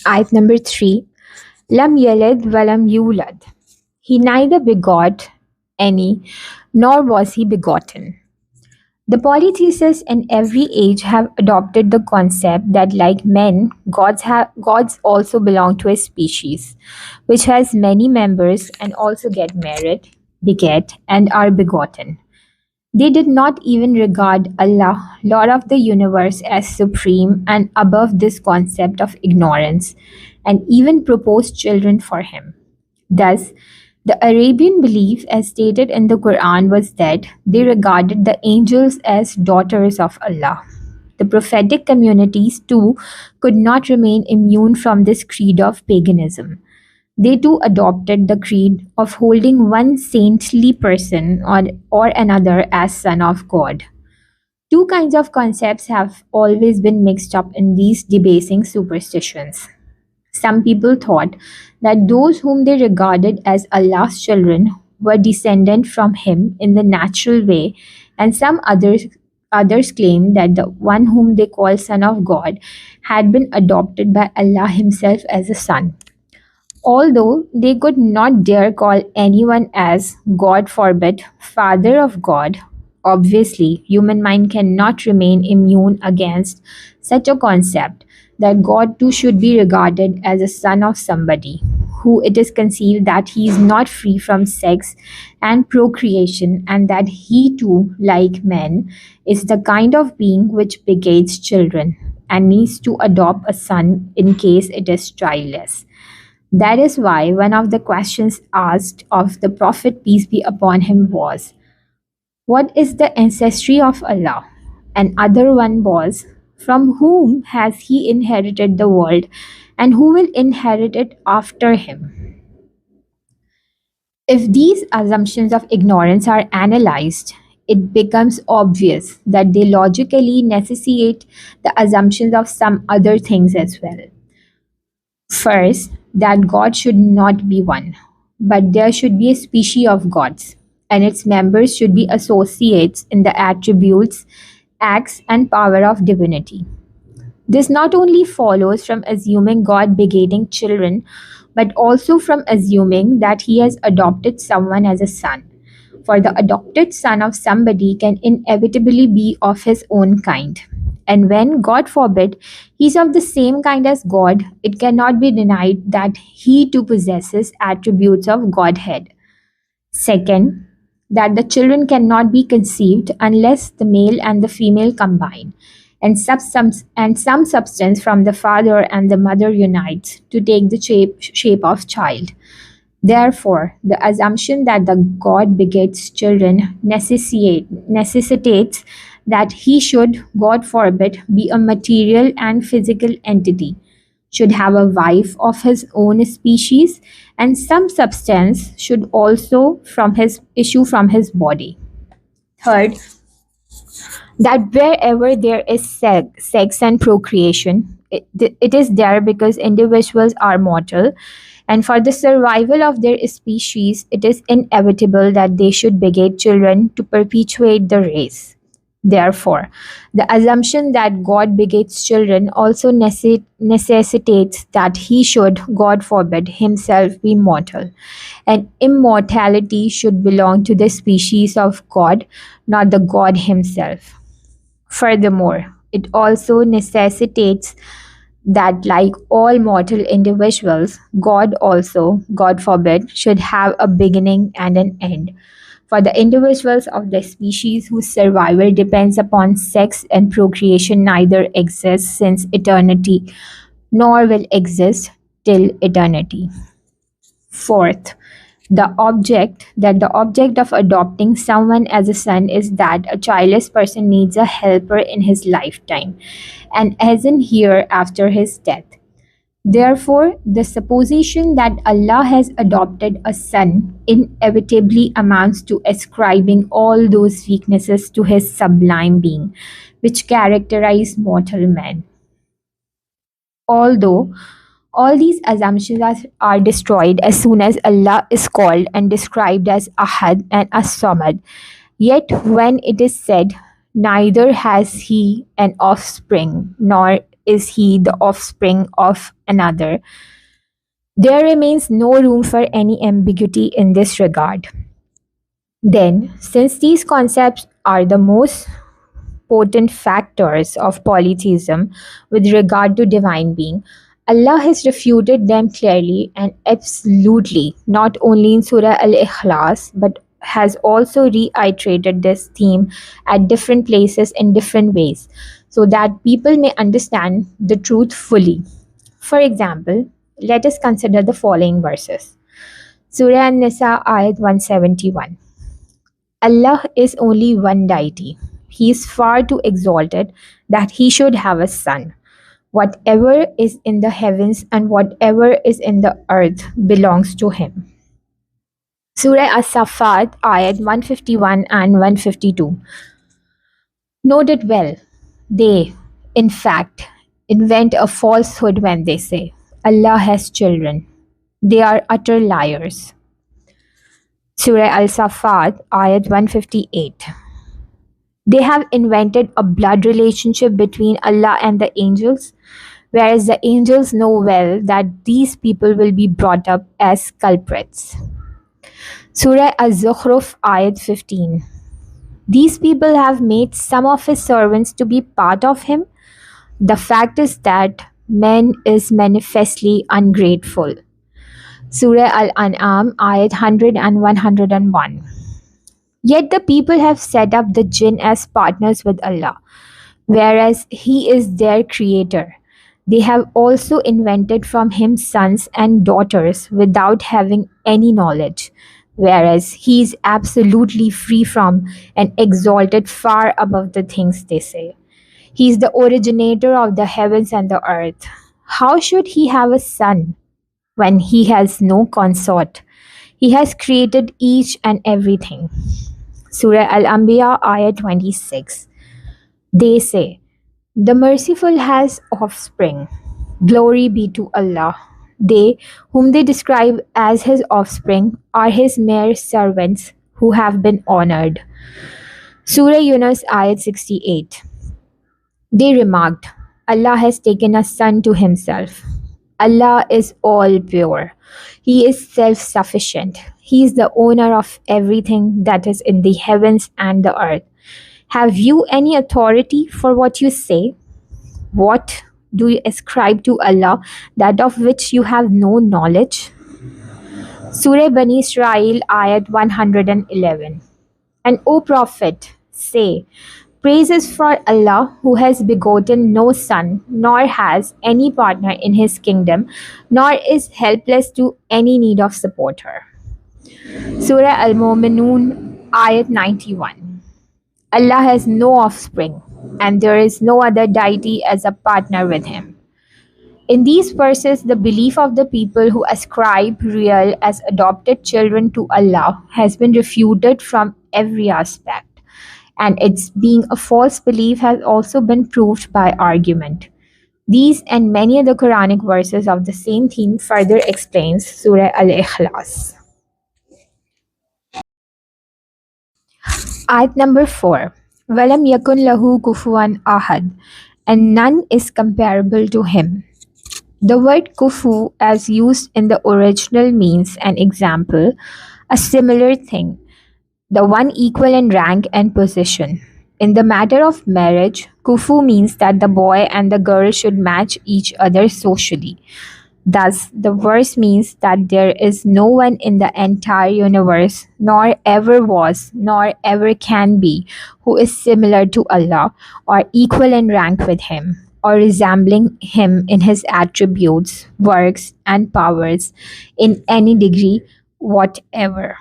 Ayat number 3. Lam yalid walam yulad. He neither begot any, nor was he begotten. The polytheists in every age have adopted the concept that, like men, gods also belong to a species, which has many members and also get married, beget, and are begotten. They did not even regard Allah, Lord of the universe, as supreme and above this concept of ignorance, and even proposed children for him. Thus, the Arabian belief, as stated in the Quran, was that they regarded the angels as daughters of Allah. The prophetic communities, too, could not remain immune from this creed of paganism. They too adopted the creed of holding one saintly person or another as son of God. Two kinds of concepts have always been mixed up in these debasing superstitions. Some people thought that those whom they regarded as Allah's children were descended from him in the natural way, and some others claimed that the one whom they call son of God had been adopted by Allah himself as a son. Although they could not dare call anyone as, God forbid, Father of God, obviously human mind cannot remain immune against such a concept that God too should be regarded as a son of somebody, who it is conceived that he is not free from sex and procreation, and that he too, like men, is the kind of being which begets children and needs to adopt a son in case it is childless. That is why one of the questions asked of the Prophet, peace be upon him, was, what is the ancestry of Allah? And other one was, from whom has he inherited the world, and who will inherit it after him? If these assumptions of ignorance are analyzed, it becomes obvious that they logically necessitate the assumptions of some other things as well. First, that God should not be one, but there should be a species of gods, and its members should be associates in the attributes, acts, and power of divinity. This not only follows from assuming God begetting children, but also from assuming that he has adopted someone as a son. For the adopted son of somebody can inevitably be of his own kind. And when, God forbid, he is of the same kind as God, it cannot be denied that he too possesses attributes of Godhead. Second, that the children cannot be conceived unless the male and the female combine, and some substance from the father and the mother unites to take the shape of child. Therefore, the assumption that the God begets children necessitates that he should, God forbid, be a material and physical entity, should have a wife of his own species, and some substance should also from his issue from his body. Third, that wherever there is sex and procreation, it is there because individuals are mortal, and for the survival of their species, it is inevitable that they should beget children to perpetuate the race. Therefore, the assumption that God begets children also necessitates that he should, God forbid, himself be mortal, and immortality should belong to the species of God, not the God himself. Furthermore, it also necessitates that, like all mortal individuals, God also, God forbid, should have a beginning and an end. For the individuals of the species whose survival depends upon sex and procreation neither exists since eternity nor will exist till eternity. Fourth, the object of adopting someone as a son is that a childless person needs a helper in his lifetime and as in here after his death. Therefore, the supposition that Allah has adopted a son inevitably amounts to ascribing all those weaknesses to his sublime being, which characterize mortal man. Although all these assumptions are destroyed as soon as Allah is called and described as Ahad and As-Samad. Yet when it is said, neither has he an offspring, nor is he the offspring of another? There remains no room for any ambiguity in this regard. Then, since these concepts are the most potent factors of polytheism with regard to divine being, Allah has refuted them clearly and absolutely, not only in Surah Al Ikhlas, but has also reiterated this theme at different places in different ways so that people may understand the truth fully. For example, let us consider the following verses. Surah An-Nisa ayat 171. Allah is only one deity. He is far too exalted that he should have a son. Whatever is in the heavens and whatever is in the earth belongs to him. Surah As-Saffat ayat 151 and 152. Note it well. They, in fact, invent a falsehood when they say, Allah has children. They are utter liars. Surah Al-Saffat, ayat 158. They have invented a blood relationship between Allah and the angels, whereas the angels know well that these people will be brought up as culprits. Surah Az-Zukhruf, ayat 15. These people have made some of his servants to be part of him. The fact is that man is manifestly ungrateful. Surah Al-An'am, ayat 100 and 101. Yet the people have set up the jinn as partners with Allah, whereas He is their creator. They have also invented from Him sons and daughters without having any knowledge, whereas He is absolutely free from and exalted far above the things they say. He is the originator of the heavens and the earth. How should He have a son when He has no consort? He has created each and everything. Surah Al-Anbiya, ayat 26. They say, the merciful has offspring. Glory be to Allah. They, whom they describe as His offspring, are His mere servants who have been honored. Surah Yunus, ayat 68. They remarked, Allah has taken a son to Himself. Allah is all pure. He is self-sufficient. He is the owner of everything that is in the heavens and the earth. Have you any authority for what you say? What do you ascribe to Allah, that of which you have no knowledge? Surah Bani Israel, ayat 111. And O Prophet, say, praise is for Allah who has begotten no son, nor has any partner in His kingdom, nor is helpless to any need of supporter. Surah Al-Mu'minun, ayat 91. Allah has no offspring, and there is no other deity as a partner with Him. In these verses, the belief of the people who ascribe real as adopted children to Allah has been refuted from every aspect, and its being a false belief has also been proved by argument. These and many other Quranic verses of the same theme further explains Surah Al-Ikhlas. Ayat number 4. Walam yakun lahu kufuwan ahad, and none is comparable to him. The word kufu, as used in the original, means an example, a similar thing, the one equal in rank and position. In the matter of marriage, kufu means that the boy and the girl should match each other socially. Thus, the verse means that there is no one in the entire universe, nor ever was, nor ever can be, who is similar to Allah, or equal in rank with Him, or resembling Him in His attributes, works, and powers in any degree whatever.